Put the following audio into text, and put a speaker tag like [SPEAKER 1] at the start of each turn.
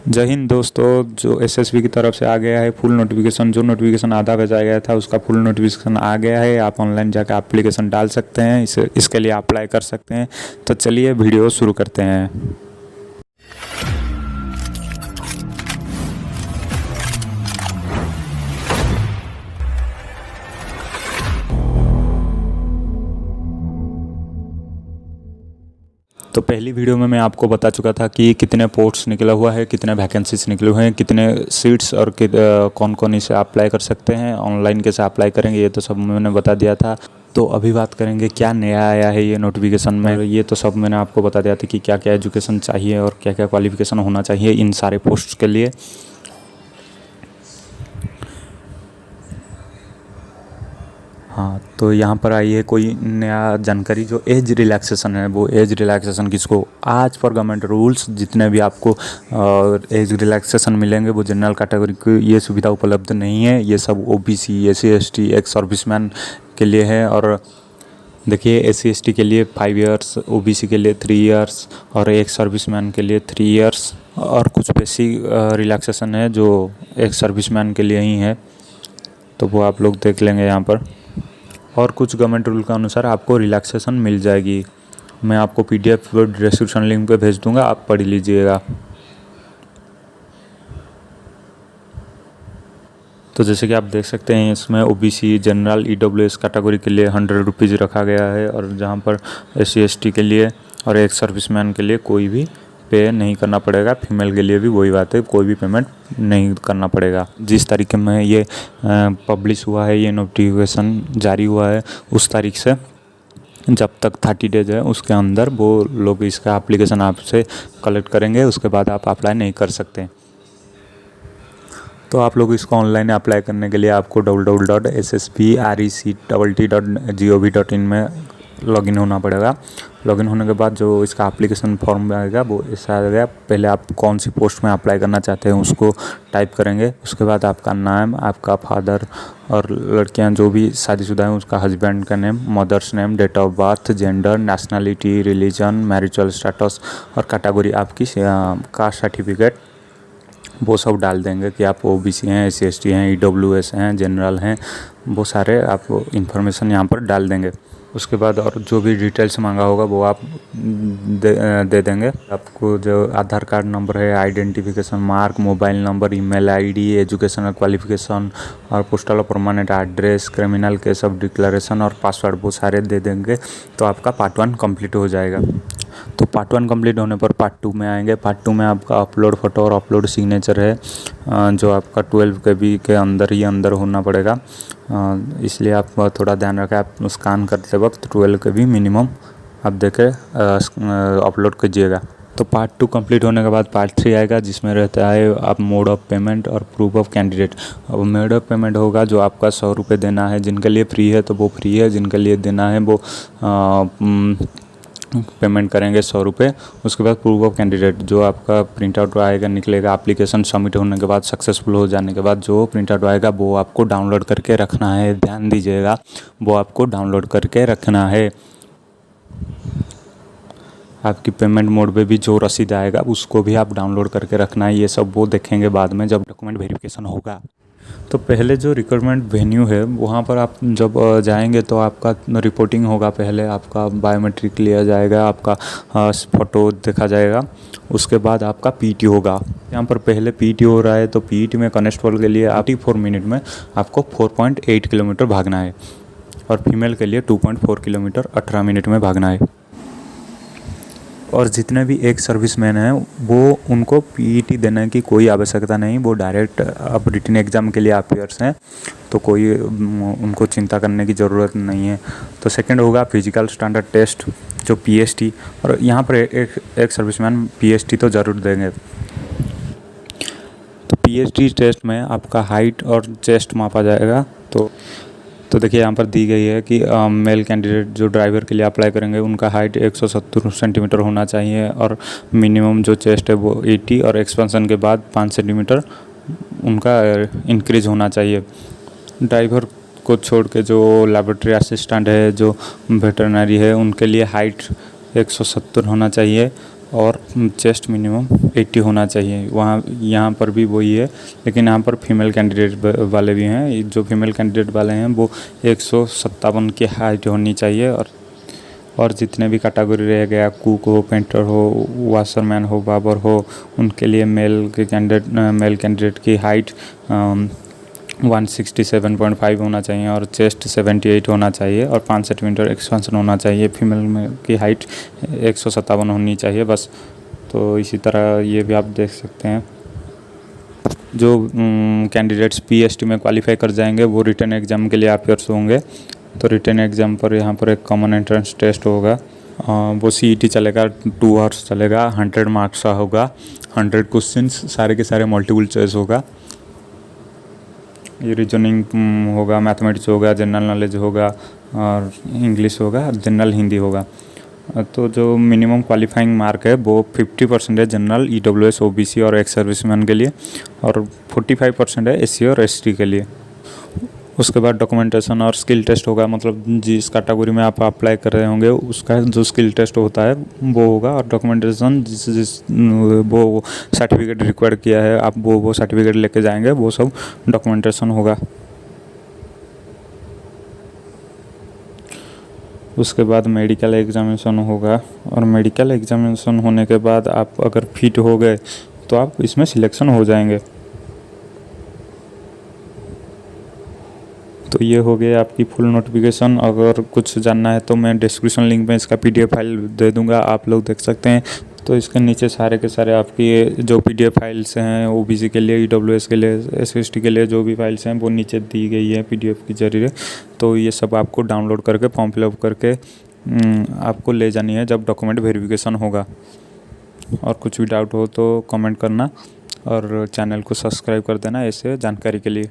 [SPEAKER 1] जय हिंद दोस्तों। जो एसएसबी की तरफ से आ गया है फुल नोटिफिकेशन, जो नोटिफिकेशन आधा भेजा गया था उसका फुल नोटिफिकेशन आ गया है। आप ऑनलाइन जाकर एप्लीकेशन डाल सकते हैं, इसके लिए अप्लाई कर सकते हैं। तो चलिए वीडियो शुरू करते हैं। तो पहली वीडियो में मैं आपको बता चुका था कि कितने पोस्ट्स निकला हुआ है, कितने वैकेंसीज निकले हुए हैं, कितने सीट्स और कौन कौन इसे अप्लाई कर सकते हैं, ऑनलाइन कैसे अप्लाई करेंगे, ये तो सब मैंने बता दिया था। तो अभी बात करेंगे क्या नया आया है ये नोटिफिकेशन में। ये तो सब मैंने आपको बता दिया था कि क्या क्या एजुकेशन चाहिए और क्या क्या क्वालिफिकेशन होना चाहिए इन सारे पोस्ट के लिए। हाँ, तो यहाँ पर आई है कोई नया जानकारी, जो एज रिलैक्सेशन है। वो एज रिलैक्सेशन किसको, आज पर गवर्नमेंट रूल्स जितने भी आपको एज रिलैक्सेशन मिलेंगे वो जनरल कैटेगरी को ये सुविधा उपलब्ध नहीं है। ये सब OBC, SC, ST, ex serviceman के लिए है। और देखिए, एससी एसटी के लिए 5 इयर्स, ओबीसी के लिए 3 इयर्स और एक्स सर्विसमैन के लिए 3 इयर्स। और कुछ बेसिक रिलैक्सेशन है जो एक्स सर्विसमैन के लिए ही है, तो वो आप लोग देख लेंगे यहाँ पर। और कुछ गवर्नमेंट रूल के अनुसार आपको रिलैक्सेशन मिल जाएगी। मैं आपको पीडीएफ डिस्क्रिप्शन लिंक पे भेज दूंगा, आप पढ़ लीजिएगा। तो जैसे कि आप देख सकते हैं, इसमें ओबीसी, जनरल, ईडब्ल्यूएस कैटेगरी के लिए 100 रुपीज़ रखा गया है। और जहाँ पर एससी एसटी के लिए और एक सर्विसमैन के लिए कोई भी पे नहीं करना पड़ेगा। फीमेल के लिए भी वही बात है, कोई भी पेमेंट नहीं करना पड़ेगा। जिस तरीके में ये पब्लिश हुआ है, ये नोटिफिकेशन जारी हुआ है, उस तारीख से जब तक 30 डेज है उसके अंदर वो लोग इसका एप्लीकेशन आपसे कलेक्ट करेंगे। उसके बाद आप अप्लाई नहीं कर सकते। तो आप लोग इसको ऑनलाइन अप्लाई करने के लिए आपको www.ssbrect.gov.in में लॉगिन होना पड़ेगा। लॉगिन होने के बाद जो इसका एप्लीकेशन फॉर्म आएगा वो ऐसा आएगा। पहले आप कौन सी पोस्ट में अप्लाई करना चाहते हैं उसको टाइप करेंगे। उसके बाद आपका नाम, आपका फादर, और लड़कियां जो भी शादीशुदा हैं उसका हस्बैंड का name, mother's name, date of birth, gender, nationality, religion, marital status और कैटेगरी आपकी कास्ट सर्टिफिकेट, वो सब डाल देंगे कि आप ओबीसी हैं, एससी एसटी हैं, ईडब्ल्यूएस हैं, जनरल हैं। वो सारे आप इंफॉर्मेशन यहाँ पर डाल देंगे। उसके बाद और जो भी डिटेल्स मांगा होगा वो आप दे देंगे। आपको जो आधार कार्ड नंबर है, identification mark, mobile number, email ID, educational qualification और पोस्टल और permanent address, criminal case of declaration और पासवर्ड, वो सारे दे देंगे। तो आपका पार्ट 1 कंप्लीट हो जाएगा। तो पार्ट 1 कंप्लीट होने पर पार्ट 2 में आएंगे। पार्ट 2 में आपका अपलोड फ़ोटो और अपलोड सिग्नेचर है, जो आपका 12 KB के अंदर ही अंदर होना पड़ेगा। इसलिए आप थोड़ा ध्यान रखें, आप स्कैन करते वक्त 12 KB मिनिमम आप देखें अपलोड कीजिएगा। तो पार्ट 2 कंप्लीट होने के बाद पार्ट 3 आएगा, जिसमें रहता है आप मोड ऑफ पेमेंट और प्रूफ ऑफ कैंडिडेट। अब मोड ऑफ पेमेंट होगा जो आपका 100 रुपये देना है। जिनके लिए फ्री है तो वो फ्री है, जिनके लिए देना है वो पेमेंट करेंगे 100 रुपये। उसके बाद प्रूफ ऑफ कैंडिडेट जो आपका प्रिंट आउट आएगा, निकलेगा एप्लीकेशन सबमिट होने के बाद, सक्सेसफुल हो जाने के बाद जो प्रिंट आउट आएगा वो आपको डाउनलोड करके रखना है। ध्यान दीजिएगा, वो आपको डाउनलोड करके रखना है। आपकी पेमेंट मोड पे भी जो रसीद आएगा उसको भी आप डाउनलोड करके रखना है। ये सब वो देखेंगे बाद में जब डॉक्यूमेंट वेरिफिकेशन होगा। तो पहले जो रिक्रूटमेंट वेन्यू है वहाँ पर आप जब जाएंगे तो आपका रिपोर्टिंग होगा। पहले आपका बायोमेट्रिक लिया जाएगा, आपका फ़ोटो देखा जाएगा। उसके बाद आपका पीटी होगा। यहाँ पर पहले पीटी हो रहा है, तो पीटी में कांस्टेबल के लिए 84 मिनट में आपको 4.8 किलोमीटर भागना है और फीमेल के लिए 2.4 किलोमीटर 18 मिनट में भागना है। और जितने भी एक सर्विसमैन हैं वो उनको पीईटी देने की कोई आवश्यकता नहीं, वो डायरेक्ट अब रिटन एग्ज़ाम के लिए अपियर्स हैं, तो कोई उनको चिंता करने की ज़रूरत नहीं है। तो सेकंड होगा फिजिकल स्टैंडर्ड टेस्ट, जो पीएसटी, और यहाँ पर एक सर्विसमैन पीएसटी तो ज़रूर देंगे। तो पीएसटी टेस्ट में आपका हाइट और चेस्ट मापा जाएगा। तो देखिए यहाँ पर दी गई है कि मेल कैंडिडेट जो ड्राइवर के लिए अप्लाई करेंगे उनका हाइट 170 सेंटीमीटर होना चाहिए और मिनिमम जो चेस्ट है वो 80 और एक्सपेंशन के बाद 5 सेंटीमीटर उनका इंक्रीज होना चाहिए। ड्राइवर को छोड़ के जो लैबोरेटरी असिस्टेंट है, जो वेटरनरी है, उनके लिए हाइट 170 होना चाहिए और चेस्ट मिनिमम 80 होना चाहिए। वहाँ यहाँ पर भी वही है, लेकिन यहाँ पर फीमेल कैंडिडेट वाले भी हैं। जो फीमेल कैंडिडेट वाले हैं वो 157 की हाइट होनी चाहिए। और जितने भी कैटेगरी रह गया, कुक हो, पेंटर हो, वाशरमैन हो, बाबर हो, उनके लिए मेल कैंडिडेट की हाइट 167.5 होना चाहिए और चेस्ट 78 होना चाहिए और 5 सेंटीमीटर एक्सपेंशन होना चाहिए। फीमेल में की हाइट 157 होनी चाहिए बस। तो इसी तरह ये भी आप देख सकते हैं। जो कैंडिडेट्स पीएचडी में क्वालिफाई कर जाएंगे वो रिटन एग्ज़ाम के लिए अपियर्स होंगे। तो रिटन एग्ज़ाम पर यहाँ पर एक कॉमन एंट्रेंस टेस्ट होगा। वो सीईटी चलेगा, 2 आवर्स चलेगा, 100 मार्क्स का होगा, 100 क्वेश्चंस, सारे के सारे मल्टीपल चॉइस होगा। ये रीजनिंग होगा, मैथमेटिक्स होगा, जनरल नॉलेज होगा और इंग्लिश होगा, जनरल हिंदी होगा। तो जो मिनिमम क्वालिफाइंग मार्क है वो 50% है जनरल, ईडब्ल्यूएस, ओबीसी और एक्स सर्विसमैन के लिए और 45% है एससी और एसटी के लिए। उसके बाद डॉक्यूमेंटेशन और स्किल टेस्ट होगा, मतलब जिस कैटेगरी में आप अप्लाई कर रहे होंगे उसका जो स्किल टेस्ट होता है वो होगा। और डॉक्यूमेंटेशन जिस वो सर्टिफिकेट रिक्वायर किया है आप वो सर्टिफिकेट लेके जाएंगे, वो सब डॉक्यूमेंटेशन होगा। उसके बाद मेडिकल एग्जामिनेशन होगा और मेडिकल एग्जामिनेशन होने के बाद आप अगर फिट हो गए तो आप इसमें सिलेक्शन हो जाएंगे। तो ये हो गया आपकी फुल नोटिफिकेशन। अगर कुछ जानना है तो मैं डिस्क्रिप्शन लिंक में इसका पीडीएफ फाइल दे दूंगा, आप लोग देख सकते हैं। तो इसके नीचे सारे के सारे आपकी जो पीडीएफ फाइल्स हैं ओबीसी के लिए, ईडब्ल्यूएस के लिए, एसएसटी के लिए जो भी फाइल्स हैं वो नीचे दी गई है पीडीएफ के जरिए। तो ये सब आपको डाउनलोड करके फॉर्म फिलअप करके आपको ले जानी है जब डॉक्यूमेंट वेरिफिकेशन होगा। और कुछ भी डाउट हो तो कमेंट करना और चैनल को सब्सक्राइब कर देना ऐसे जानकारी के लिए।